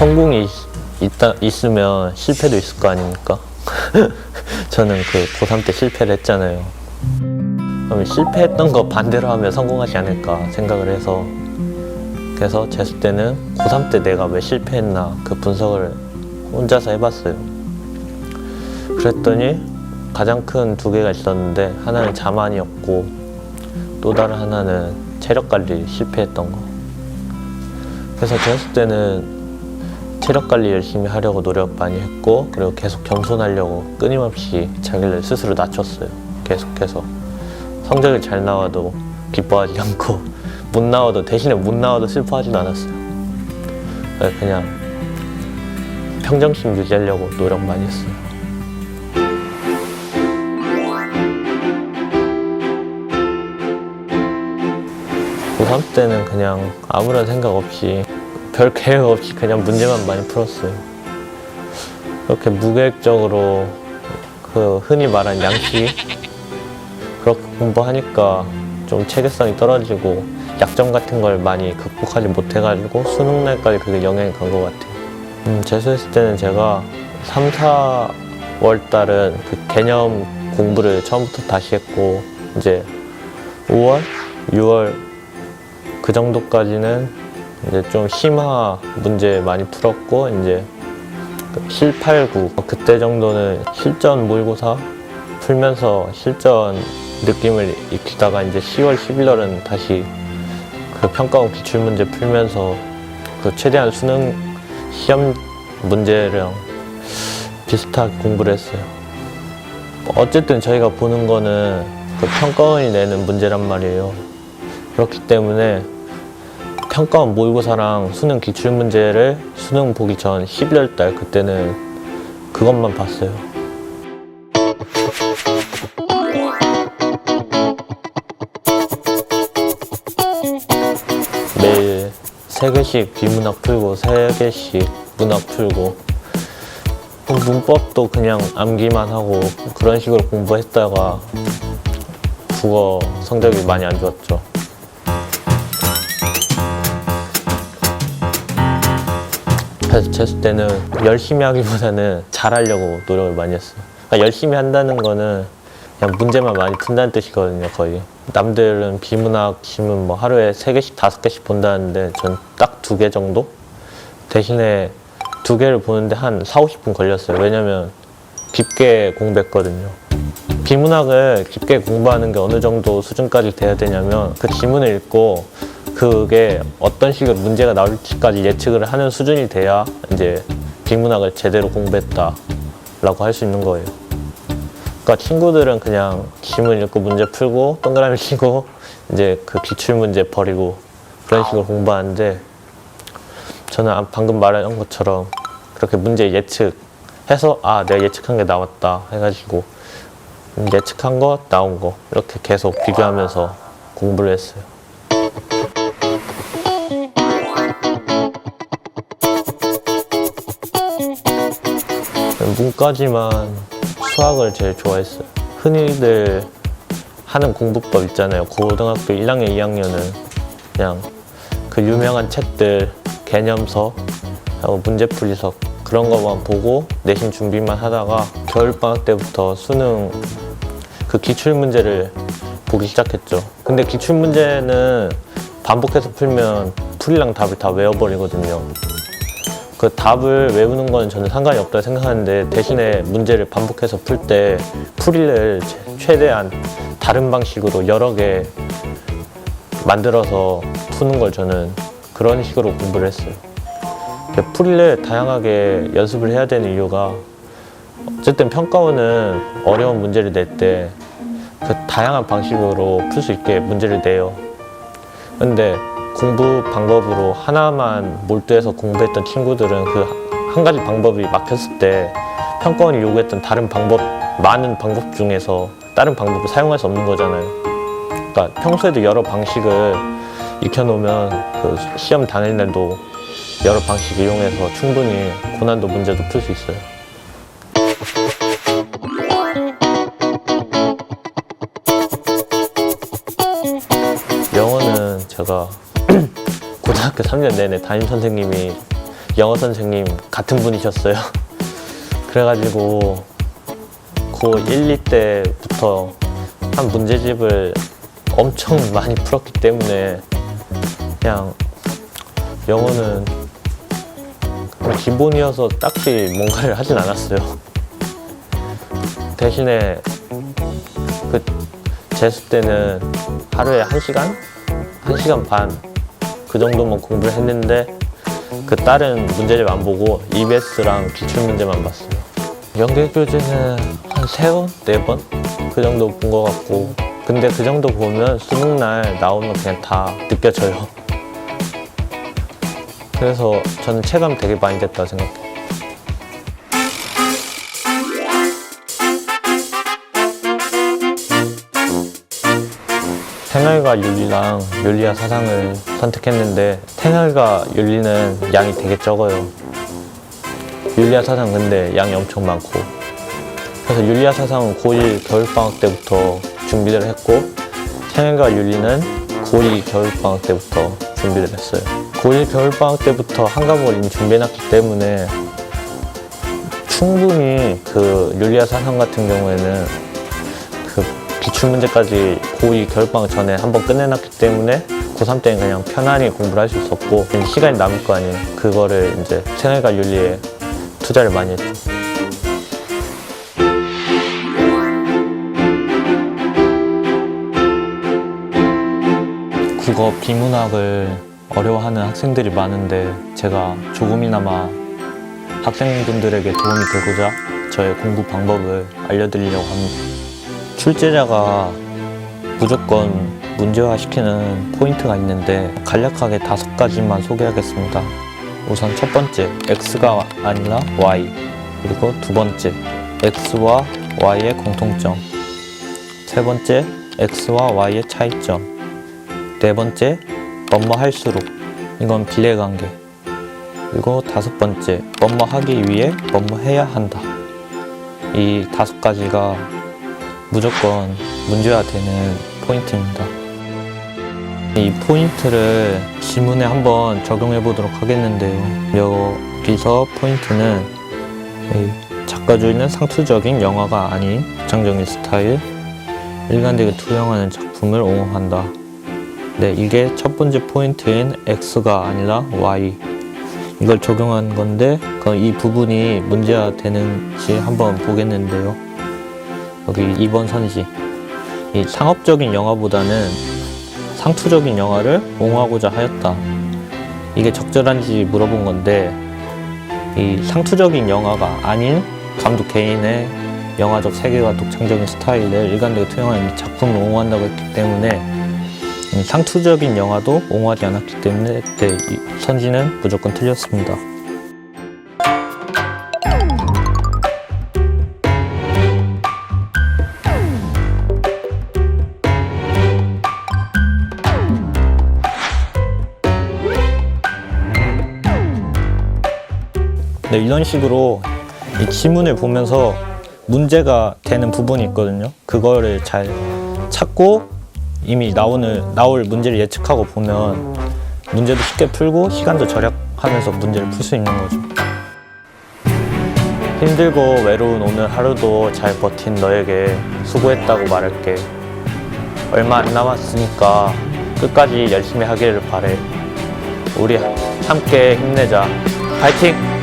성공이 있으면 실패도 있을 거 아닙니까? 저는 그 고3 때 실패를 했잖아요. 그러면 실패했던 거 반대로 하면 성공하지 않을까 생각을 해서, 그래서 재수 때는 고3 때 내가 왜 실패했나 그 분석을 혼자서 해봤어요. 그랬더니 가장 큰 두 개가 있었는데, 하나는 자만이었고 또 다른 하나는 체력 관리 실패했던 거. 그래서 재수 때는 체력 관리 열심히 하려고 노력 많이 했고, 그리고 계속 겸손하려고 끊임없이 자기를 스스로 낮췄어요. 계속해서 성적이 잘 나와도 기뻐하지 않고, 못 나와도, 대신에 못 나와도 슬퍼하지도 않았어요. 그냥 평정심 유지하려고 노력 많이 했어요. 고3 때는 그냥 아무런 생각 없이, 별 계획 없이 그냥 문제만 많이 풀었어요. 그렇게 무계획적으로 그 흔히 말하는 양식 그렇게 공부하니까 좀 체계성이 떨어지고 약점 같은 걸 많이 극복하지 못해가지고 수능 날까지 그게 영향이 간 것 같아요. 재수했을 때는 제가 3, 4월 달은 그 개념 공부를 처음부터 다시 했고, 이제 5월, 6월 그 정도까지는 이제 좀 심화 문제 많이 풀었고, 이제 7, 8, 9 그때 정도는 실전 모의고사 풀면서 실전 느낌을 익히다가, 이제 10월, 11월은 다시 그 평가원 기출문제 풀면서 그 최대한 수능 시험 문제랑 비슷하게 공부를 했어요. 어쨌든 저희가 보는 거는 그 평가원이 내는 문제란 말이에요. 그렇기 때문에 평가원 모의고사랑 수능 기출문제를 수능 보기 전 11월 달 그때는 그것만 봤어요. 매일 3개씩 비문학 풀고 3개씩 문학 풀고, 문법도 그냥 암기만 하고 그런 식으로 공부했다가 국어 성적이 많이 안 좋았죠. 그래서 재수 때는 열심히 하기보다는 잘하려고 노력을 많이 했어요. 그러니까 열심히 한다는 거는 그냥 문제만 많이 푼다는 뜻이거든요, 거의. 남들은 비문학 시문 뭐 하루에 3개씩, 5개씩 본다는데 전 딱 2개 정도? 대신에 2개를 보는데 한 4, 50분 걸렸어요. 왜냐면 깊게 공부했거든요. 비문학을 깊게 공부하는 게 어느 정도 수준까지 돼야 되냐면, 그 지문을 읽고 그게 어떤 식으로 문제가 나올지까지 예측을 하는 수준이 돼야 이제 비문학을 제대로 공부했다라고 할 수 있는 거예요. 그러니까 친구들은 그냥 지문 읽고 문제 풀고 동그라미 치고 이제 그 기출문제 버리고 그런 식으로 공부하는데, 저는 방금 말한 것처럼 그렇게 문제 예측해서 내가 예측한 게 나왔다 해가지고 예측한 거 나온 거 이렇게 계속 비교하면서 공부를 했어요. 문과지만 수학을 제일 좋아했어요. 흔히들 하는 공부법 있잖아요. 고등학교 1학년, 2학년은 그냥 그 유명한 책들, 개념서 하고 문제풀이서 그런 거만 보고 내신 준비만 하다가 겨울방학 때부터 수능 그 기출문제를 보기 시작했죠. 근데 기출문제는 반복해서 풀면 풀이랑 답을 다 외워버리거든요. 그 답을 외우는 건 저는 상관이 없다고 생각하는데, 대신에 문제를 반복해서 풀 때 풀이를 최대한 다른 방식으로 여러 개 만들어서 푸는 걸 저는 그런 식으로 공부를 했어요. 풀이를 다양하게 연습을 해야 되는 이유가, 어쨌든 평가원은 어려운 문제를 낼 때 그 다양한 방식으로 풀 수 있게 문제를 내요. 근데 공부 방법으로 하나만 몰두해서 공부했던 친구들은 그 한 가지 방법이 막혔을 때 평가원이 요구했던 다른 방법, 많은 방법 중에서 다른 방법을 사용할 수 없는 거잖아요. 그러니까 평소에도 여러 방식을 익혀놓으면 그 시험 당일날도 여러 방식 이용해서 충분히 고난도 문제도 풀 수 있어요. 영어는 제가 고등학교 3년 내내 담임선생님이 영어 선생님 같은 분이셨어요. 그래가지고 고1, 2 때부터 한 문제집을 엄청 많이 풀었기 때문에 그냥 영어는 그냥 기본이어서 딱히 뭔가를 하진 않았어요. 대신에 그 재수 때는 하루에 1시간? 1시간 반 그 정도만 공부를 했는데 그 다른 문제집 안 보고 EBS랑 기출문제만 봤어요. 연계교재는 한 3번? 4번? 그 정도 본 것 같고, 근데 그 정도 보면 수능날 나오면 그냥 다 느껴져요. 그래서 저는 체감 되게 많이 됐다고 생각해요. 생활과 윤리랑 윤리와 사상을 선택했는데 생활과 윤리는 양이 되게 적어요. 윤리와 사상 근데 양이 엄청 많고, 그래서 윤리와 사상은 고1 겨울방학 때부터 준비를 했고 생활과 윤리는 고2 겨울방학 때부터 준비를 했어요. 고1 겨울방학 때부터 한 과목을 이미 준비해놨기 때문에 충분히 그 윤리와 사상 같은 경우에는 그 기출문제까지 고2 겨울방학 전에 한번 끝내놨기 때문에 고3 때는 그냥 편안히 공부를 할 수 있었고, 시간이 남을 거 아니에요. 그거를 이제 생활과 윤리에 투자를 많이 했죠. 국어 비문학을 어려워하는 학생들이 많은데 제가 조금이나마 학생분들에게 도움이 되고자 저의 공부 방법을 알려드리려고 합니다. 출제자가 무조건 문제화시키는 포인트가 있는데 간략하게 5가지만 소개하겠습니다. 우선 첫 번째, X가 아니라 Y. 그리고 두 번째, X와 Y의 공통점. 세 번째, X와 Y의 차이점. 네 번째, 뭐뭐 할수록. 이건 비례관계. 그리고 5번째, 뭐뭐 하기 위해 뭐뭐 해야 한다. 이 5가지가 무조건 문제화되는 포인트입니다. 이 포인트를 지문에 한번 적용해 보도록 하겠는데요. 여기서 포인트는 작가주의는 상투적인 영화가 아닌 입장적인 스타일, 일관되게 투영하는 작품을 옹호한다. 네, 이게 첫 번째 포인트인 X가 아니라 Y. 이걸 적용한 건데 이 부분이 문제화되는지 한번 보겠는데요. 여기 2번 선지. 이 상업적인 영화보다는 상투적인 영화를 옹호하고자 하였다. 이게 적절한지 물어본 건데, 이 상투적인 영화가 아닌 감독 개인의 영화적 세계와 독창적인 스타일을 일관되게 투영하는 작품을 옹호한다고 했기 때문에 상투적인 영화도 옹호하지 않았기 때문에 이 선지는 무조건 틀렸습니다. 네, 이런 식으로 이 지문을 보면서 문제가 되는 부분이 있거든요. 그거를 잘 찾고 이미 나올 문제를 예측하고 보면 문제도 쉽게 풀고 시간도 절약하면서 문제를 풀 수 있는 거죠. 힘들고 외로운 오늘 하루도 잘 버틴 너에게 수고했다고 말할게. 얼마 안 남았으니까 끝까지 열심히 하기를 바래. 우리 함께 힘내자. 파이팅!